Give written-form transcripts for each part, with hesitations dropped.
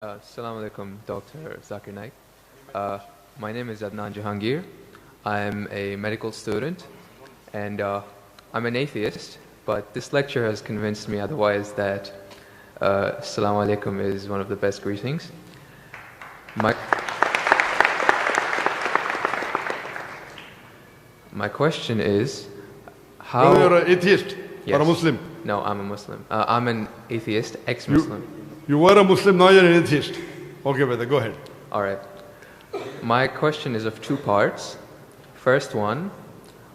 Assalamu alaikum, Dr. Zakir Naik. My name is Adnan Jahangir. I'm a medical student and I'm an atheist, but this lecture has convinced me otherwise that Assalamu alaikum is one of the best greetings. My question is, how... You're an atheist Yes. or a Muslim? No, I'm a Muslim. I'm an atheist, ex-Muslim. You were a Muslim, now you're an atheist. Okay, brother, go ahead. All right. My question is of two parts. First one,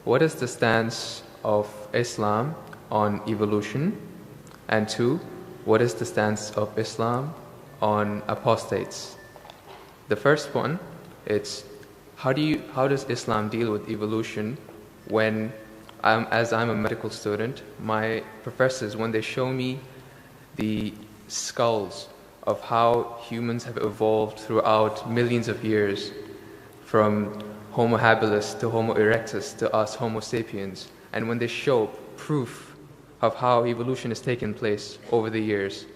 what is the stance of Islam on evolution? And two, what is the stance of Islam on apostates? The first one, it's how does Islam deal with evolution when as I'm a medical student, my professors, when they show me the skulls of how humans have evolved throughout millions of years, from Homo habilis to Homo erectus to us Homo sapiens, and when they show proof of how evolution has taken place over the years,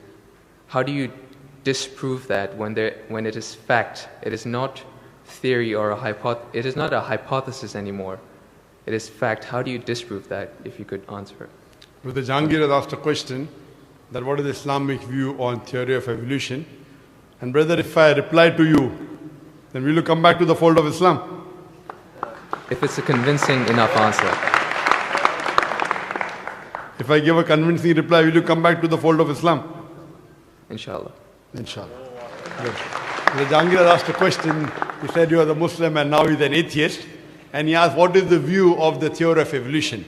how do you disprove that when it is fact? It is not theory or it is not a hypothesis anymore. It is fact. How do you disprove that, if you could answer it? Brother Jahangir has asked a question that what is the Islamic view on theory of evolution? And brother, if I reply to you, then will you come back to the fold of Islam? If it's a convincing enough answer. If I give a convincing reply, will you come back to the fold of Islam? Inshallah. Inshallah. Good. Brother Jahangir has asked a question. He said you are the Muslim and now he's an atheist. And he asked, what is the view of the theory of evolution?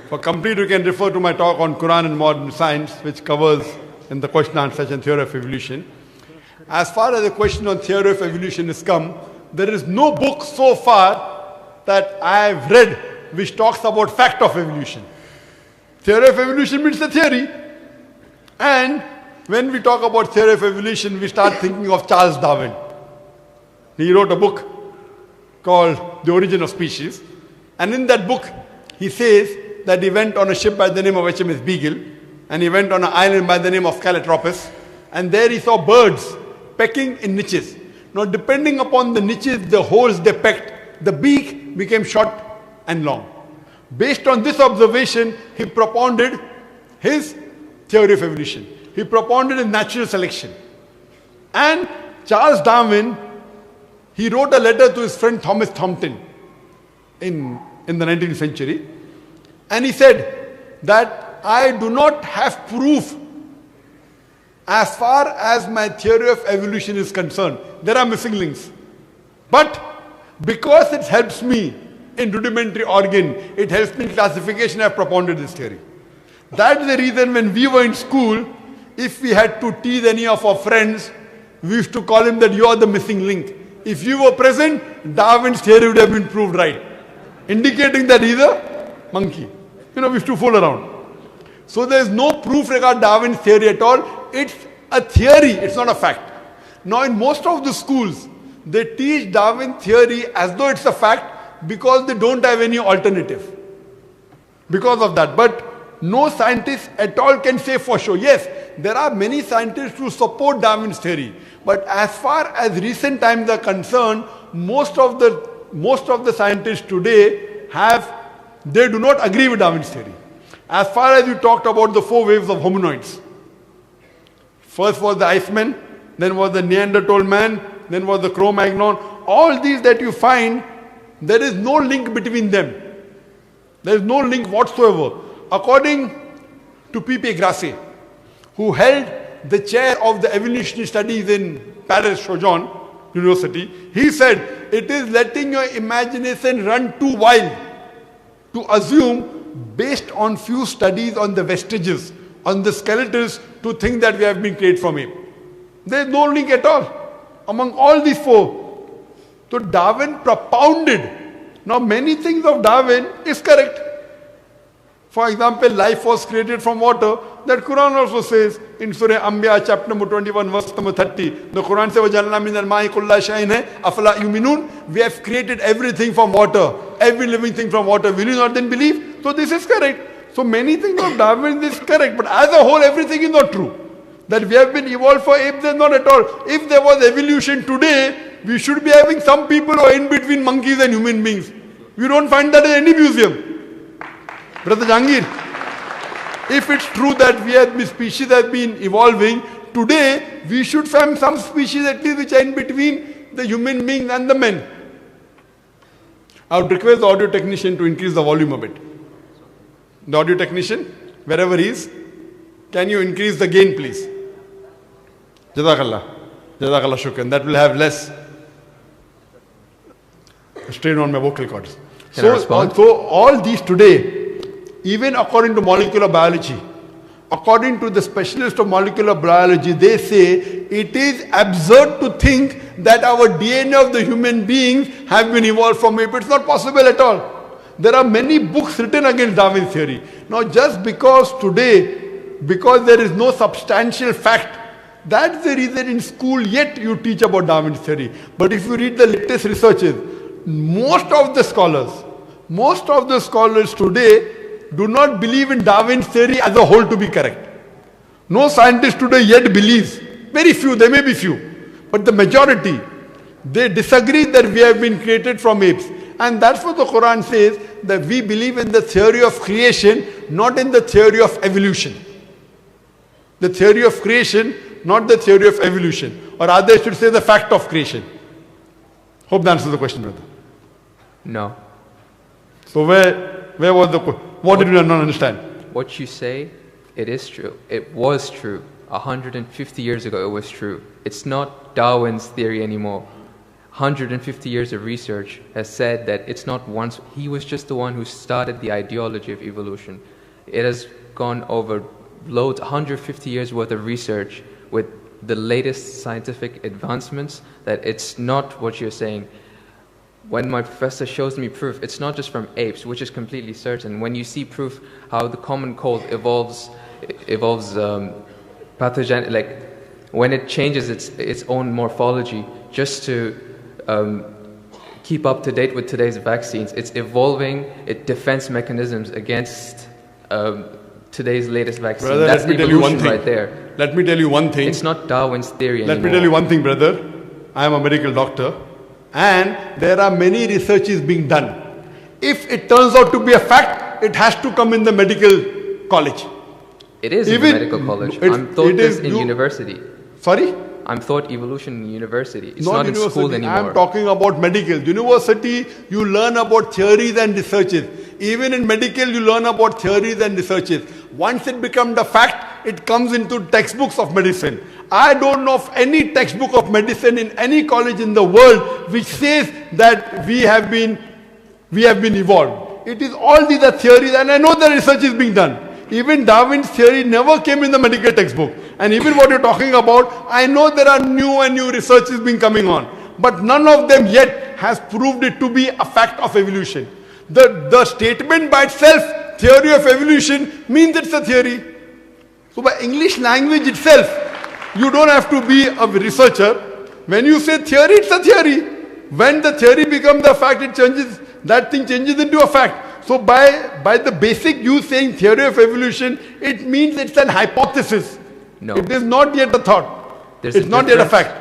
For complete, you can refer to my talk on Quran and modern science, which covers in the question and answer session theory of evolution. As far as the question on theory of evolution is come, there is no book so far that I have read which talks about fact of evolution. Theory of evolution means the theory. And when we talk about theory of evolution, we start thinking of Charles Darwin. He wrote a book called The Origin of Species. And in that book, he says that he went on a ship by the name of HMS Beagle, and he went on an island by the name of Calotropis, and there he saw birds pecking in niches. Now, depending upon the niches, the holes they pecked, the beak became short and long. Based on this observation, he propounded his theory of evolution. He propounded his natural selection. And Charles Darwin, he wrote a letter to his friend Thomas Thompson in the 19th century. And he said that I do not have proof as far as my theory of evolution is concerned. There are missing links. But because it helps me in rudimentary organ, it helps me in classification, I have propounded this theory. That's the reason when we were in school, if we had to tease any of our friends, we used to call him that you are the missing link. If you were present, Darwin's theory would have been proved right, indicating that he's a monkey. We used to fool around. So there is no proof regarding Darwin's theory at all. It's a theory, it's not a fact. Now in most of the schools, they teach Darwin theory as though it's a fact because they don't have any alternative. Because of that. But no scientist at all can say for sure. Yes, there are many scientists who support Darwin's theory. But as far as recent times are concerned, most of the scientists today they do not agree with Darwin's theory. As far as you talked about the 4 waves of hominoids. First was the Iceman, then was the Neanderthal man, then was the Cro-Magnon. All these that you find, there is no link between them. There is no link whatsoever. According to P.P. Grassi, who held the chair of the evolutionary studies in Paris Sorbonne University, he said, it is letting your imagination run too wild to assume, based on few studies on the vestiges, on the skeletons, to think that we have been created from ape. There is no link at all among all these 4. So Darwin propounded. Now many things of Darwin is correct. For example, life was created from water. That Quran also says in Surah Anbiya chapter number 21 verse number 30. The Quran says, وَجَعَلْنَا مِنَ الْمَاءِ كُلَّ شَيْءٍ أَفَلَا يُؤْمِنُونَ. We have created everything from water. Every living thing from water. Will you not then believe? So this is correct. So many things of Darwin is correct. But as a whole, everything is not true. That we have been evolved for apes, then not at all. If there was evolution today, we should be having some people who are in between monkeys and human beings. You don't find that in any museum. Brother Jangir, if it's true that species have been evolving, today we should find some species at least which are in between the human beings and the men. I would request the audio technician to increase the volume a bit. The audio technician, wherever he is, can you increase the gain, please? Jazakallah. Jazakallah shukran. That will have less strain on my vocal cords. So all these today, even according to molecular biology, according to the specialist of molecular biology, they say it is absurd to think that our DNA of the human beings have been evolved from ape. It's not possible at all. There are many books written against Darwin's theory. Now just because there is no substantial fact, that's the reason in school yet you teach about Darwin's theory. But if you read the latest researches, most of the scholars today do not believe in Darwin's theory as a whole to be correct. No scientist today yet believes. Very few, there may be few. But the majority, they disagree that we have been created from apes. And that's what the Quran says, that we believe in the theory of creation, not in the theory of evolution. The theory of creation, not the theory of evolution. Or rather, I should say the fact of creation. Hope that answers the question, brother. No. So where was the question? What did you not understand? What you say, it is true. It was true. 150 years ago, it was true. It's not Darwin's theory anymore. 150 years of research has said that it's not once. He was just the one who started the ideology of evolution. It has gone over loads, 150 years worth of research with the latest scientific advancements, that it's not what you're saying. When my professor shows me proof, it's not just from apes, which is completely certain. When you see proof how the common cold evolves pathogen, like when it changes its own morphology just to keep up to date with today's vaccines, it's evolving its defense mechanisms against today's latest vaccine. Brother, that's let me tell you one thing. Right there. Let me tell you one thing. It's not Darwin's theory anymore. Let me tell you one thing, brother. I am a medical doctor. And there are many researches being done. If it turns out to be a fact, it has to come in the medical college. It is in the medical college. I'm taught this in university. Sorry? I'm taught evolution in university. It's not in school anymore. I'm talking about medical. University, you learn about theories and researches. Even in medical, you learn about theories and researches. Once it becomes a fact, it comes into textbooks of medicine. I don't know of any textbook of medicine in any college in the world which says that we have been evolved. It is all these are theories, and I know the research is being done. Even Darwin's theory never came in the medical textbook. And even what you're talking about, I know there are new and new researches being coming on. But none of them yet has proved it to be a fact of evolution. The statement by itself, theory of evolution, means it's a theory. So by English language itself, you don't have to be a researcher. When you say theory, it's a theory. When the theory becomes a fact, it changes, that thing changes into a fact. So by the basic you saying theory of evolution, it means it's an hypothesis. No. It is not yet a thought. It's not yet a fact.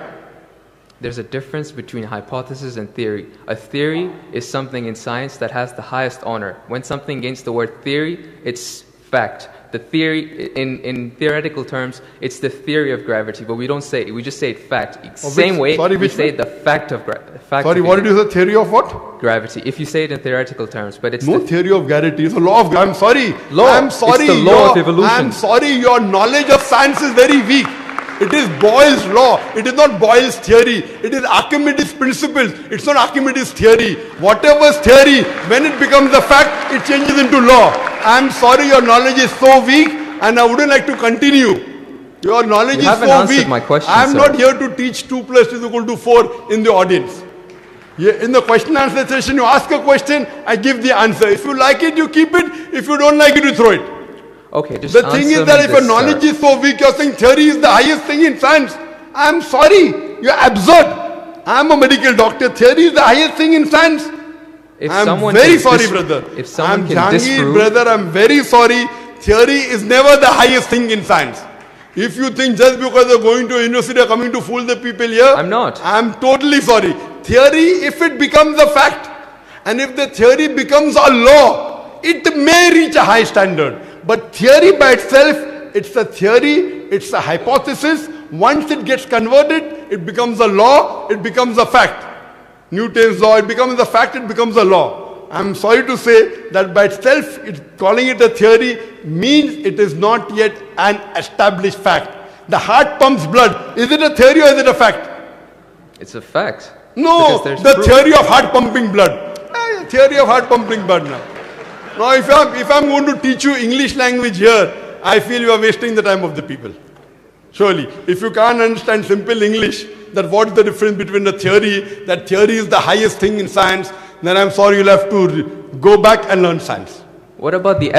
There's a difference between hypothesis and theory. A theory is something in science that has the highest honor. When something gains the word theory, it's fact. The theory, in theoretical terms, it's the theory of gravity, but we don't say it, we just say it fact. Same way, we say the fact of gravity. Sorry, what did you say? Theory of what? Gravity. If you say it in theoretical terms, but it's no theory of gravity. It's a law of gravity. I'm sorry. I'm sorry. It's the law of evolution. I'm sorry. Your knowledge of science is very weak. It is Boyle's law. It is not Boyle's theory. It is Archimedes' principles. It's not Archimedes' theory. Whatever's theory, when it becomes a fact, it changes into law. I'm sorry, your knowledge is so weak, and I wouldn't like to continue. Your knowledge is so weak. My question, I'm not here to teach 2 + 2 = 4 in the audience. In the question answer session, you ask a question, I give the answer. If you like it, you keep it. If you don't like it, you throw it. Okay, just the thing is that if your knowledge is so weak, you're saying theory is the highest thing in science. I'm sorry, you're absurd. I'm a medical doctor. Theory is the highest thing in science. I'm very sorry, brother. If someone I'm very sorry. Theory is never the highest thing in science. If you think just because they're going to a university or coming to fool the people here, I'm not. I'm totally sorry. Theory, if it becomes a fact, and if the theory becomes a law, it may reach a high standard. But theory by itself, it's a theory, it's a hypothesis. Once it gets converted, it becomes a law, it becomes a fact. Newton's law, it becomes a fact, it becomes a law. I'm sorry to say that by itself, calling it a theory means it is not yet an established fact. The heart pumps blood. Is it a theory or is it a fact? It's a fact. No, Because there's the proof. theory of heart pumping blood. Theory of heart pumping blood now. Now, if I'm going to teach you English language here, I feel you are wasting the time of the people. Surely, if you can't understand simple English, that what's the difference between the theory, that theory is the highest thing in science, then I'm sorry, you'll have to go back and learn science. What about the